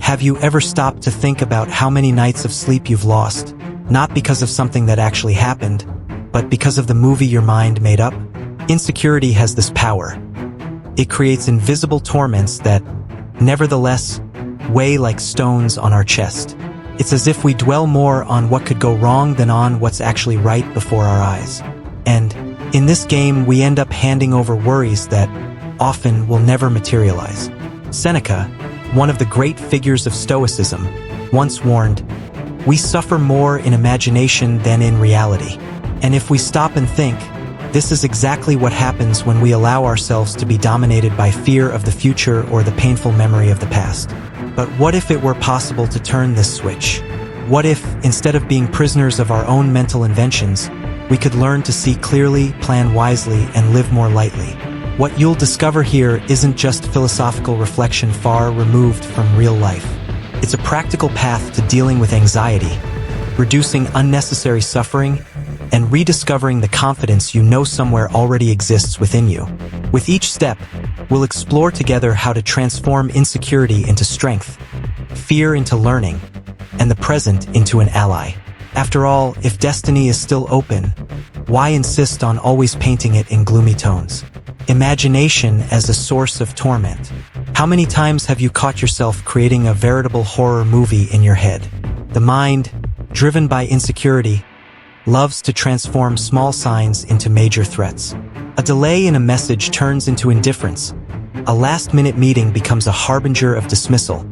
Have you ever stopped to think about how many nights of sleep you've lost, not because of something that actually happened, but because of the movie your mind made up? Insecurity has this power. It creates invisible torments that, nevertheless, weigh like stones on our chest. It's as if we dwell more on what could go wrong than on what's actually right before our eyes. And in this game, we end up handing over worries that often will never materialize. Seneca, one of the great figures of Stoicism, once warned, "We suffer more in imagination than in reality." And if we stop and think, this is exactly what happens when we allow ourselves to be dominated by fear of the future or the painful memory of the past. But what if it were possible to turn this switch? What if, instead of being prisoners of our own mental inventions, we could learn to see clearly, plan wisely, and live more lightly? What you'll discover here isn't just philosophical reflection far removed from real life. It's a practical path to dealing with anxiety, reducing unnecessary suffering, and rediscovering the confidence you know somewhere already exists within you. With each step, we'll explore together how to transform insecurity into strength, fear into learning, and the present into an ally. After all, if destiny is still open, why insist on always painting it in gloomy tones? Imagination as a source of torment. How many times have you caught yourself creating a veritable horror movie in your head? The mind, driven by insecurity, loves to transform small signs into major threats. A delay in a message turns into indifference. A last-minute meeting becomes a harbinger of dismissal.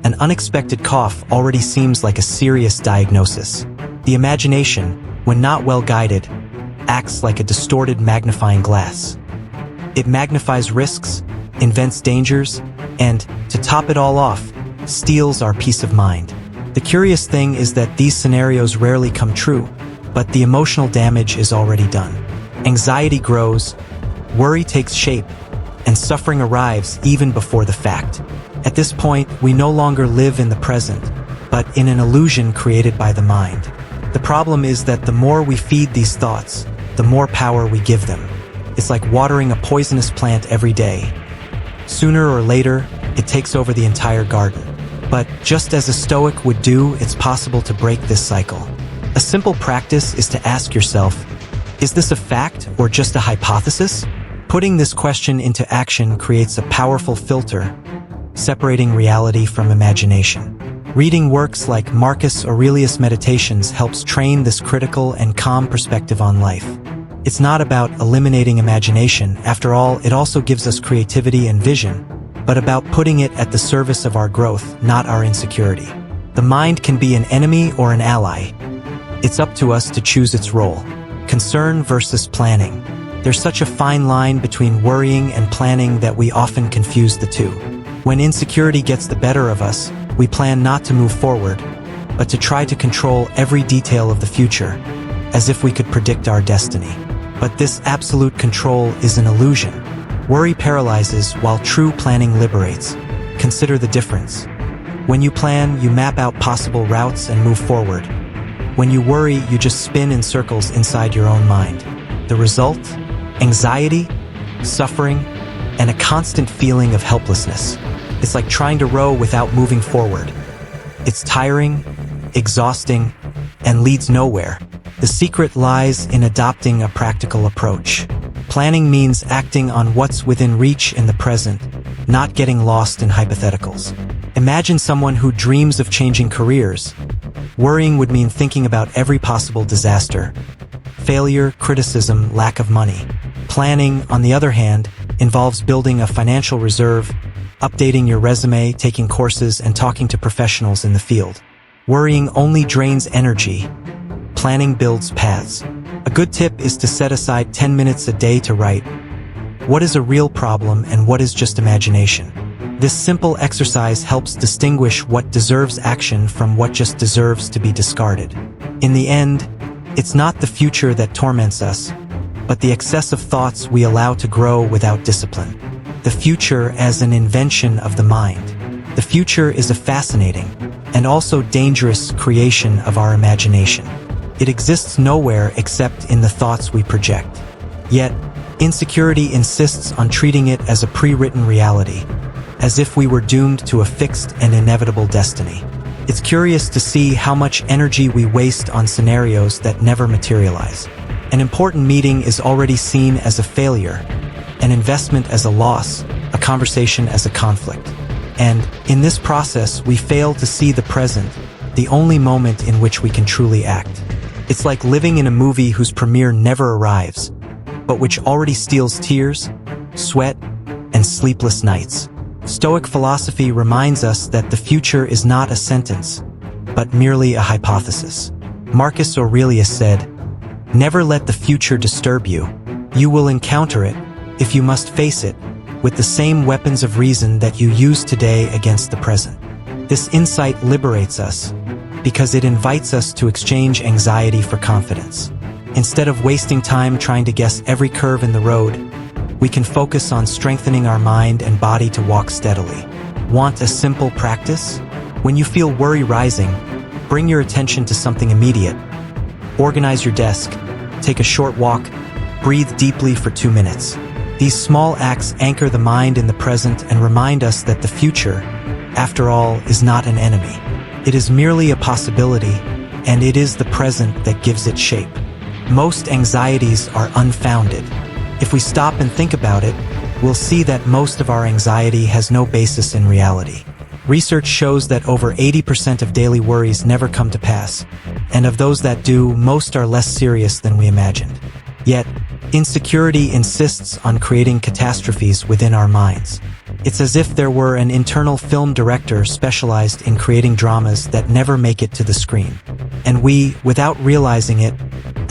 An unexpected cough already seems like a serious diagnosis. The imagination, when not well guided, acts like a distorted magnifying glass. It magnifies risks, invents dangers, and, to top it all off, steals our peace of mind. The curious thing is that these scenarios rarely come true, but the emotional damage is already done. Anxiety grows, worry takes shape, and suffering arrives even before the fact. At this point, we no longer live in the present, but in an illusion created by the mind. The problem is that the more we feed these thoughts, the more power we give them. It's like watering a poisonous plant every day. Sooner or later, it takes over the entire garden. But just as a Stoic would do, it's possible to break this cycle. A simple practice is to ask yourself, is this a fact or just a hypothesis? Putting this question into action creates a powerful filter, separating reality from imagination. Reading works like Marcus Aurelius' Meditations helps train this critical and calm perspective on life. It's not about eliminating imagination, after all, it also gives us creativity and vision, but about putting it at the service of our growth, not our insecurity. The mind can be an enemy or an ally. It's up to us to choose its role. Concern versus planning. There's such a fine line between worrying and planning that we often confuse the two. When insecurity gets the better of us, we plan not to move forward, but to try to control every detail of the future, as if we could predict our destiny. But this absolute control is an illusion. Worry paralyzes while true planning liberates. Consider the difference. When you plan, you map out possible routes and move forward. When you worry, you just spin in circles inside your own mind. The result? Anxiety, suffering, and a constant feeling of helplessness. It's like trying to row without moving forward. It's tiring, exhausting, and leads nowhere. The secret lies in adopting a practical approach. Planning means acting on what's within reach in the present, not getting lost in hypotheticals. Imagine someone who dreams of changing careers. Worrying would mean thinking about every possible disaster, failure, criticism, lack of money. Planning, on the other hand, involves building a financial reserve, updating your resume, taking courses, and talking to professionals in the field. Worrying only drains energy. Planning builds paths. A good tip is to set aside 10 minutes a day to write, what is a real problem and what is just imagination? This simple exercise helps distinguish what deserves action from what just deserves to be discarded. In the end, it's not the future that torments us, but the excessive thoughts we allow to grow without discipline. The future as an invention of the mind. The future is a fascinating and also dangerous creation of our imagination. It exists nowhere except in the thoughts we project. Yet, insecurity insists on treating it as a pre-written reality, as if we were doomed to a fixed and inevitable destiny. It's curious to see how much energy we waste on scenarios that never materialize. An important meeting is already seen as a failure, an investment as a loss, a conversation as a conflict. And, in this process, we fail to see the present, the only moment in which we can truly act. It's like living in a movie whose premiere never arrives, but which already steals tears, sweat, and sleepless nights. Stoic philosophy reminds us that the future is not a sentence, but merely a hypothesis. Marcus Aurelius said, "Never let the future disturb you. You will encounter it, if you must face it, with the same weapons of reason that you use today against the present." This insight liberates us, because it invites us to exchange anxiety for confidence. Instead of wasting time trying to guess every curve in the road, we can focus on strengthening our mind and body to walk steadily. Want a simple practice? When you feel worry rising, bring your attention to something immediate. Organize your desk, take a short walk, breathe deeply for 2 minutes. These small acts anchor the mind in the present and remind us that the future, after all, is not an enemy. It is merely a possibility, and it is the present that gives it shape. Most anxieties are unfounded. If we stop and think about it, we'll see that most of our anxiety has no basis in reality. Research shows that over 80% of daily worries never come to pass, and of those that do, most are less serious than we imagined. Yet, insecurity insists on creating catastrophes within our minds. It's as if there were an internal film director specialized in creating dramas that never make it to the screen. And we, without realizing it,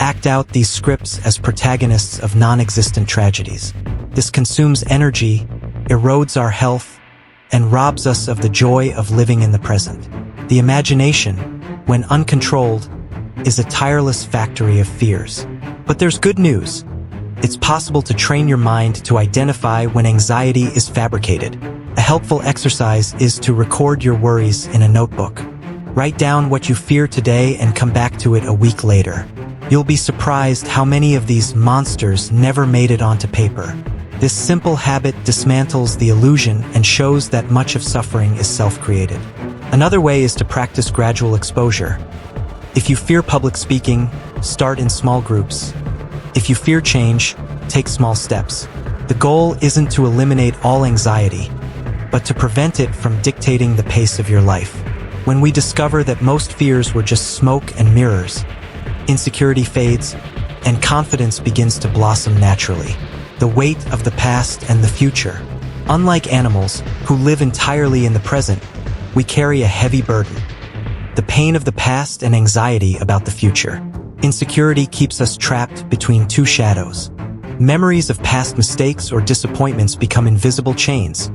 act out these scripts as protagonists of non-existent tragedies. This consumes energy, erodes our health, and robs us of the joy of living in the present. The imagination, when uncontrolled, is a tireless factory of fears. But there's good news. It's possible to train your mind to identify when anxiety is fabricated. A helpful exercise is to record your worries in a notebook. Write down what you fear today and come back to it a week later. You'll be surprised how many of these monsters never made it onto paper. This simple habit dismantles the illusion and shows that much of suffering is self-created. Another way is to practice gradual exposure. If you fear public speaking, start in small groups. If you fear change, take small steps. The goal isn't to eliminate all anxiety, but to prevent it from dictating the pace of your life. When we discover that most fears were just smoke and mirrors, insecurity fades, and confidence begins to blossom naturally. The weight of the past and the future. Unlike animals, who live entirely in the present, we carry a heavy burden. The pain of the past and anxiety about the future. Insecurity keeps us trapped between two shadows. Memories of past mistakes or disappointments become invisible chains,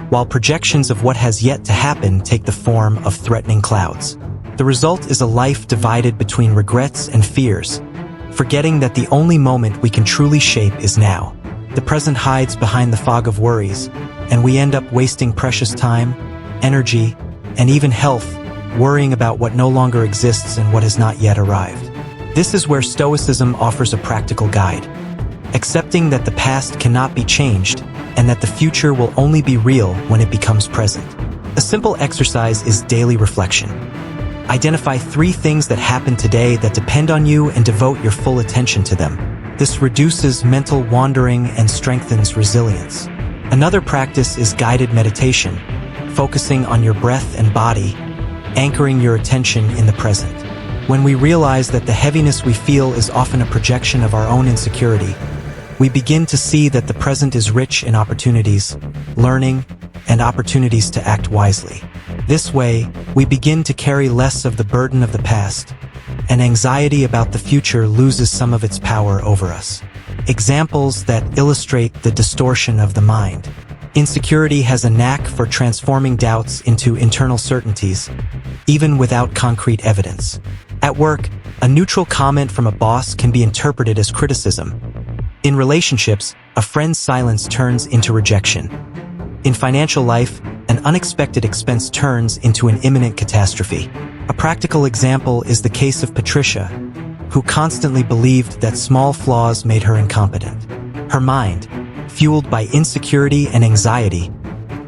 while projections of what has yet to happen take the form of threatening clouds. The result is a life divided between regrets and fears, forgetting that the only moment we can truly shape is now. The present hides behind the fog of worries, and we end up wasting precious time, energy, and even health, worrying about what no longer exists and what has not yet arrived. This is where Stoicism offers a practical guide. Accepting that the past cannot be changed, and that the future will only be real when it becomes present. A simple exercise is daily reflection. Identify 3 things that happen today that depend on you and devote your full attention to them. This reduces mental wandering and strengthens resilience. Another practice is guided meditation, focusing on your breath and body, anchoring your attention in the present. When we realize that the heaviness we feel is often a projection of our own insecurity, we begin to see that the present is rich in opportunities, learning, and opportunities to act wisely. This way, we begin to carry less of the burden of the past, and anxiety about the future loses some of its power over us. Examples that illustrate the distortion of the mind. Insecurity has a knack for transforming doubts into internal certainties, even without concrete evidence. At work, a neutral comment from a boss can be interpreted as criticism. In relationships, a friend's silence turns into rejection. In financial life, an unexpected expense turns into an imminent catastrophe. A practical example is the case of Patricia, who constantly believed that small flaws made her incompetent. Her mind, fueled by insecurity and anxiety,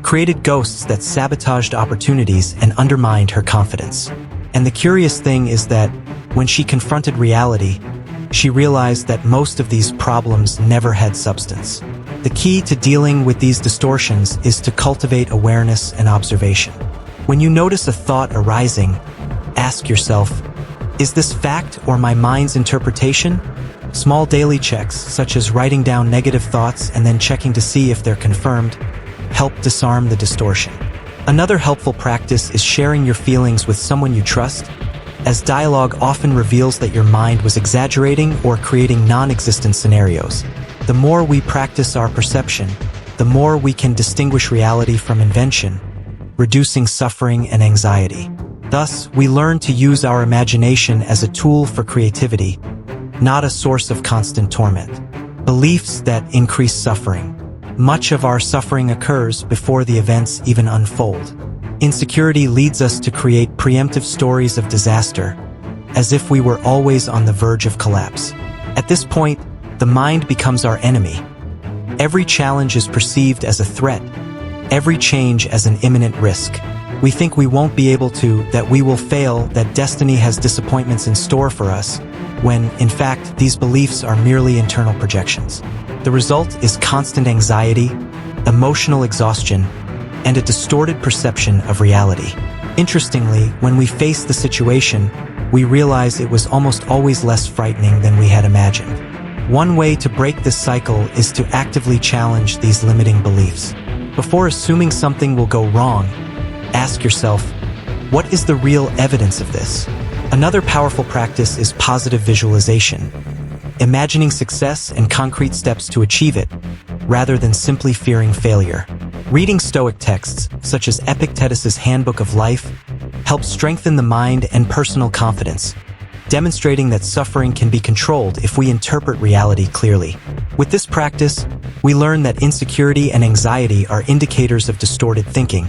created ghosts that sabotaged opportunities and undermined her confidence. And the curious thing is that, when she confronted reality, she realized that most of these problems never had substance. The key to dealing with these distortions is to cultivate awareness and observation. When you notice a thought arising, ask yourself, is this fact or my mind's interpretation? Small daily checks, such as writing down negative thoughts and then checking to see if they're confirmed, help disarm the distortion. Another helpful practice is sharing your feelings with someone you trust, as dialogue often reveals that your mind was exaggerating or creating non-existent scenarios. The more we practice our perception, the more we can distinguish reality from invention, reducing suffering and anxiety. Thus, we learn to use our imagination as a tool for creativity, not a source of constant torment. Beliefs that increase suffering. Much of our suffering occurs before the events even unfold. Insecurity leads us to create preemptive stories of disaster, as if we were always on the verge of collapse. At this point, the mind becomes our enemy. Every challenge is perceived as a threat, every change as an imminent risk. We think we won't be able to, that we will fail, that destiny has disappointments in store for us, when, in fact, these beliefs are merely internal projections. The result is constant anxiety, emotional exhaustion, and a distorted perception of reality. Interestingly, when we face the situation, we realize it was almost always less frightening than we had imagined. One way to break this cycle is to actively challenge these limiting beliefs. Before assuming something will go wrong, ask yourself, what is the real evidence of this? Another powerful practice is positive visualization, imagining success and concrete steps to achieve it, rather than simply fearing failure. Reading Stoic texts, such as Epictetus's Handbook of Life, helps strengthen the mind and personal confidence, demonstrating that suffering can be controlled if we interpret reality clearly. With this practice, we learn that insecurity and anxiety are indicators of distorted thinking,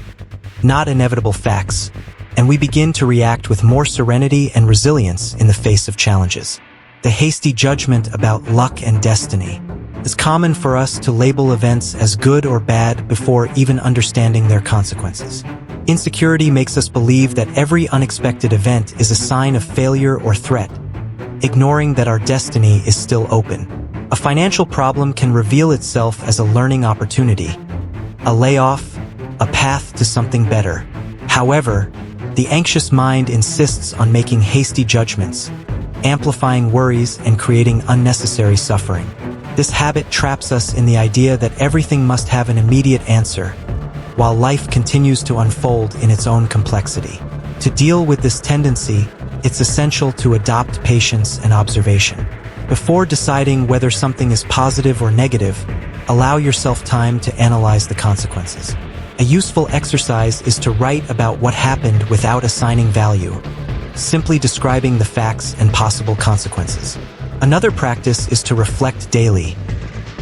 not inevitable facts, and we begin to react with more serenity and resilience in the face of challenges. The hasty judgment about luck and destiny. It's common for us to label events as good or bad before even understanding their consequences. Insecurity makes us believe that every unexpected event is a sign of failure or threat, ignoring that our destiny is still open. A financial problem can reveal itself as a learning opportunity, a layoff, a path to something better. However, the anxious mind insists on making hasty judgments, amplifying worries and creating unnecessary suffering. This habit traps us in the idea that everything must have an immediate answer, while life continues to unfold in its own complexity. To deal with this tendency, it's essential to adopt patience and observation. Before deciding whether something is positive or negative, allow yourself time to analyze the consequences. A useful exercise is to write about what happened without assigning value, simply describing the facts and possible consequences. Another practice is to reflect daily.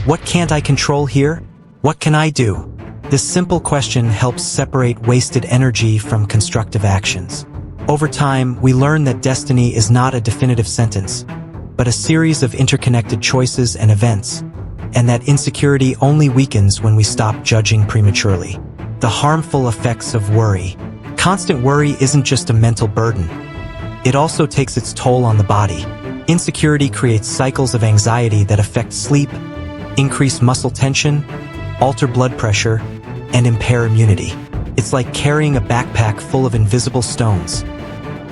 What can't I control here? What can I do? This simple question helps separate wasted energy from constructive actions. Over time, we learn that destiny is not a definitive sentence, but a series of interconnected choices and events, and that insecurity only weakens when we stop judging prematurely. The harmful effects of worry. Constant worry isn't just a mental burden. It also takes its toll on the body. Insecurity creates cycles of anxiety that affect sleep, increase muscle tension, alter blood pressure, and impair immunity. It's like carrying a backpack full of invisible stones.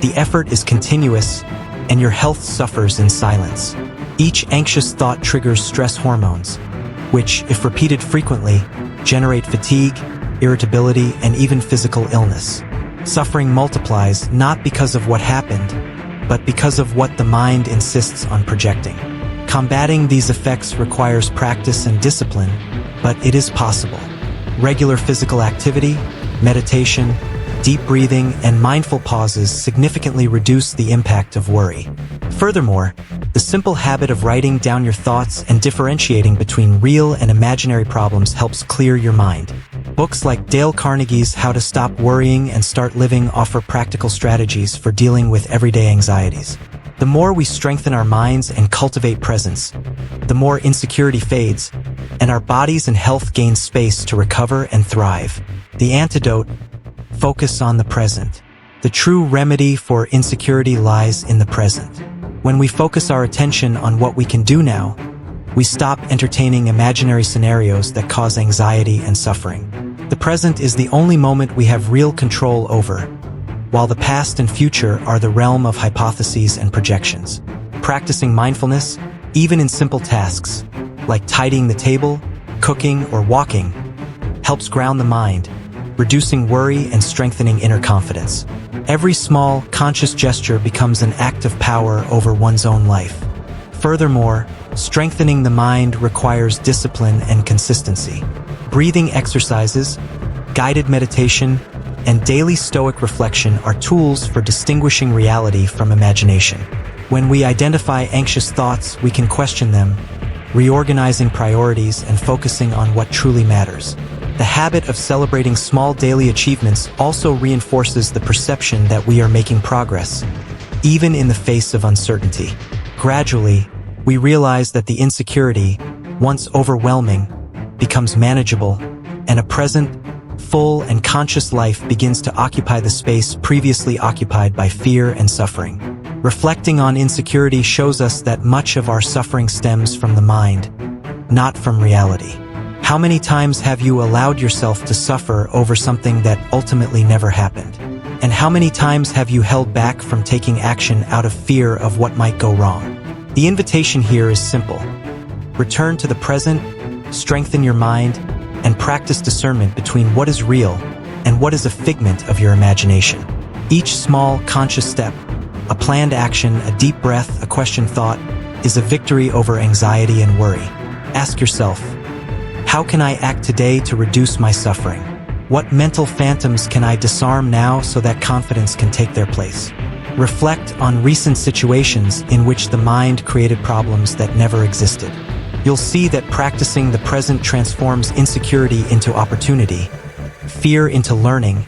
The effort is continuous, and your health suffers in silence. Each anxious thought triggers stress hormones, which, if repeated frequently, generate fatigue, irritability, and even physical illness. Suffering multiplies not because of what happened, but because of what the mind insists on projecting. Combating these effects requires practice and discipline, but it is possible. Regular physical activity, meditation, deep breathing, and mindful pauses significantly reduce the impact of worry. Furthermore, the simple habit of writing down your thoughts and differentiating between real and imaginary problems helps clear your mind. Books like Dale Carnegie's How to Stop Worrying and Start Living offer practical strategies for dealing with everyday anxieties. The more we strengthen our minds and cultivate presence, the more insecurity fades, and our bodies and health gain space to recover and thrive. The antidote: focus on the present. The true remedy for insecurity lies in the present. When we focus our attention on what we can do now, we stop entertaining imaginary scenarios that cause anxiety and suffering. The present is the only moment we have real control over, while the past and future are the realm of hypotheses and projections. Practicing mindfulness, even in simple tasks, like tidying the table, cooking, or walking, helps ground the mind, reducing worry and strengthening inner confidence. Every small, conscious gesture becomes an act of power over one's own life. Furthermore, strengthening the mind requires discipline and consistency. Breathing exercises, guided meditation, and daily stoic reflection are tools for distinguishing reality from imagination. When we identify anxious thoughts, we can question them, reorganizing priorities and focusing on what truly matters. The habit of celebrating small daily achievements also reinforces the perception that we are making progress, even in the face of uncertainty. Gradually, we realize that the insecurity, once overwhelming, becomes manageable, and a present, full and conscious life begins to occupy the space previously occupied by fear and suffering. Reflecting on insecurity shows us that much of our suffering stems from the mind, not from reality. How many times have you allowed yourself to suffer over something that ultimately never happened? And how many times have you held back from taking action out of fear of what might go wrong? The invitation here is simple. Return to the present, strengthen your mind, and practice discernment between what is real and what is a figment of your imagination. Each small, conscious step, a planned action, a deep breath, a questioned thought, is a victory over anxiety and worry. Ask yourself, how can I act today to reduce my suffering? What mental phantoms can I disarm now so that confidence can take their place? Reflect on recent situations in which the mind created problems that never existed. You'll see that practicing the present transforms insecurity into opportunity, fear into learning,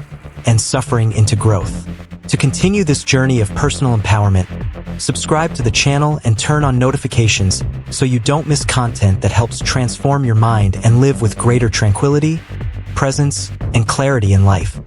and suffering into growth. To continue this journey of personal empowerment, subscribe to the channel and turn on notifications so you don't miss content that helps transform your mind and live with greater tranquility, presence, and clarity in life.